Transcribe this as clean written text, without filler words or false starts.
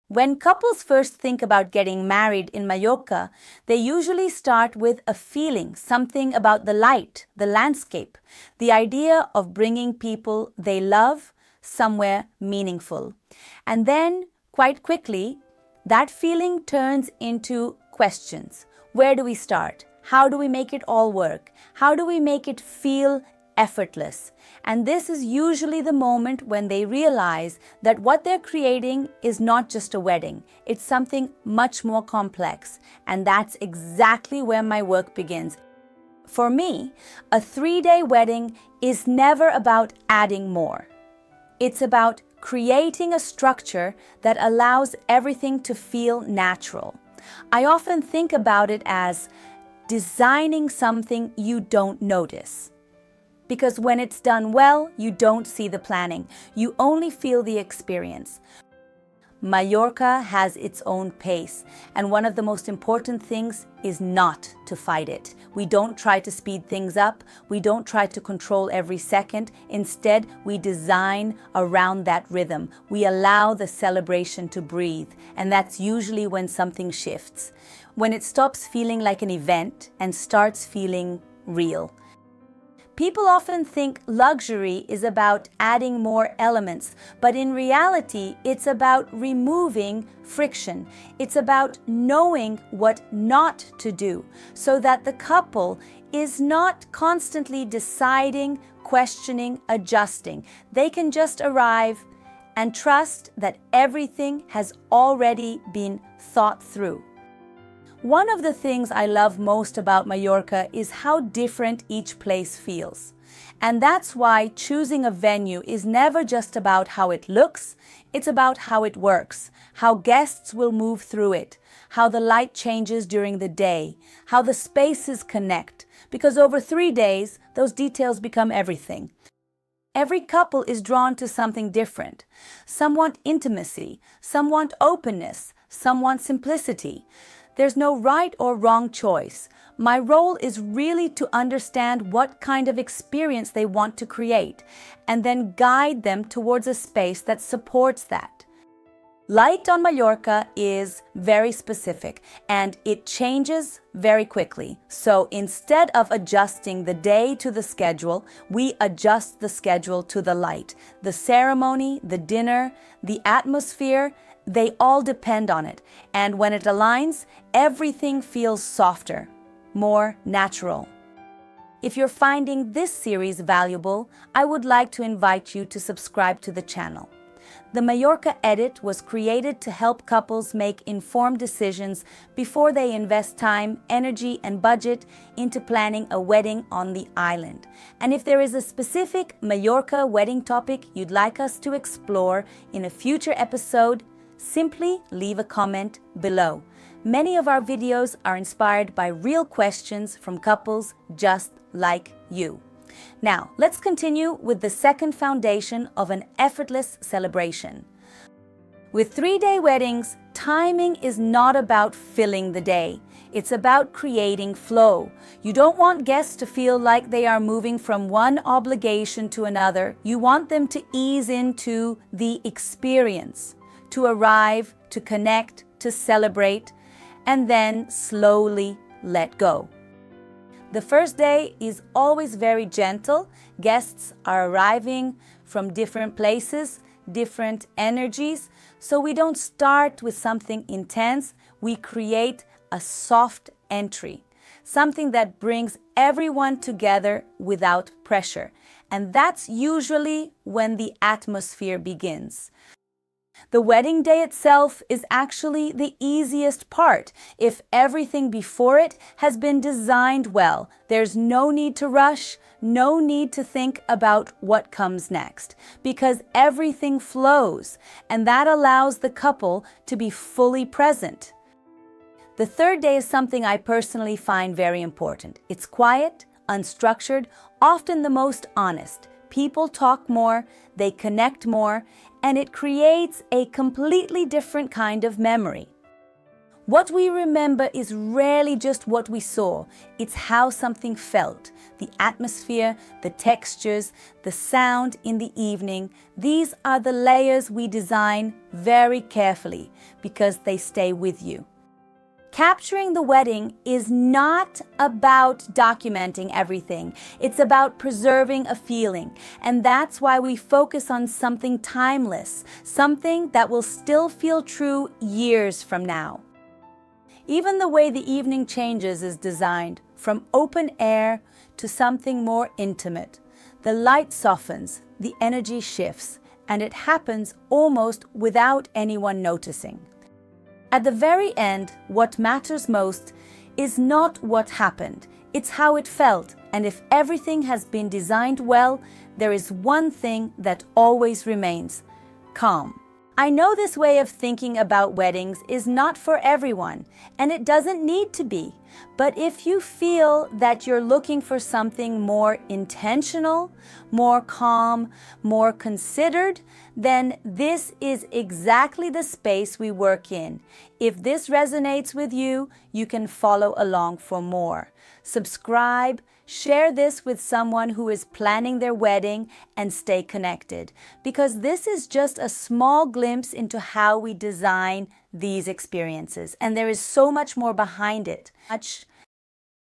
When couples first think about getting married in Mallorca, they usually start with a feeling, something about the light, the landscape, the idea of bringing people they love somewhere meaningful. And then, quite quickly, that feeling turns into questions. Where do we start? How do we make it all work? How do we make it feel effortless? And this is usually the moment when they realize that what they're creating is not just a wedding. It's something much more complex. And that's exactly where my work begins. For me, a 3-day wedding is never about adding more. It's about creating a structure that allows everything to feel natural. I often think about it as designing something you don't notice. Because when it's done well, you don't see the planning. You only feel the experience. Mallorca has its own pace, and one of the most important things is not to fight it. We don't try to speed things up. We don't try to control every second. Instead, we design around that rhythm. We allow the celebration to breathe, and that's usually when something shifts. When it stops feeling like an event and starts feeling real. People often think luxury is about adding more elements, but in reality, it's about removing friction. It's about knowing what not to do so that the couple is not constantly deciding, questioning, adjusting. They can just arrive and trust that everything has already been thought through. One of the things I love most about Mallorca is how different each place feels. And that's why choosing a venue is never just about how it looks, it's about how it works, how guests will move through it, how the light changes during the day, how the spaces connect, because over 3 days, those details become everything. Every couple is drawn to something different. Some want intimacy, some want openness, some want simplicity. There's no right or wrong choice. My role is really to understand what kind of experience they want to create and then guide them towards a space that supports that. Light on Mallorca is very specific and it changes very quickly. So instead of adjusting the day to the schedule, we adjust the schedule to the light. The ceremony, the dinner, the atmosphere, they all depend on it. And when it aligns, everything feels softer, more natural. If you're finding this series valuable, I would like to invite you to subscribe to the channel. The Mallorca Edit was created to help couples make informed decisions before they invest time, energy, and budget into planning a wedding on the island. And if there is a specific Mallorca wedding topic you'd like us to explore in a future episode, simply leave a comment below. Many of our videos are inspired by real questions from couples just like you. Now, let's continue with the second foundation of an effortless celebration. With 3-day weddings, timing is not about filling the day. It's about creating flow. You don't want guests to feel like they are moving from one obligation to another. You want them to ease into the experience, to arrive, to connect, to celebrate, and then slowly let go. The first day is always very gentle. Guests are arriving from different places, different energies. So we don't start with something intense. We create a soft entry, something that brings everyone together without pressure. And that's usually when the atmosphere begins. The wedding day itself is actually the easiest part. If everything before it has been designed well, there's no need to rush, no need to think about what comes next, because everything flows, and that allows the couple to be fully present. The third day is something I personally find very important. It's quiet, unstructured, often the most honest. People talk more, they connect more, and it creates a completely different kind of memory. What we remember is rarely just what we saw. It's how something felt, the atmosphere, the textures, the sound in the evening. These are the layers we design very carefully because they stay with you. Capturing the wedding is not about documenting everything. It's about preserving a feeling. And that's why we focus on something timeless, something that will still feel true years from now. Even the way the evening changes is designed, from open air to something more intimate. The light softens, the energy shifts, and it happens almost without anyone noticing. At the very end, what matters most is not what happened, it's how it felt. And if everything has been designed well, there is one thing that always remains: calm. I know this way of thinking about weddings is not for everyone, and it doesn't need to be. But if you feel that you're looking for something more intentional, more calm, more considered, then this is exactly the space we work in. If this resonates with you, you can follow along for more. Subscribe, share this with someone who is planning their wedding, and stay connected, because this is just a small glimpse into how we design these experiences, and there is so much more behind it.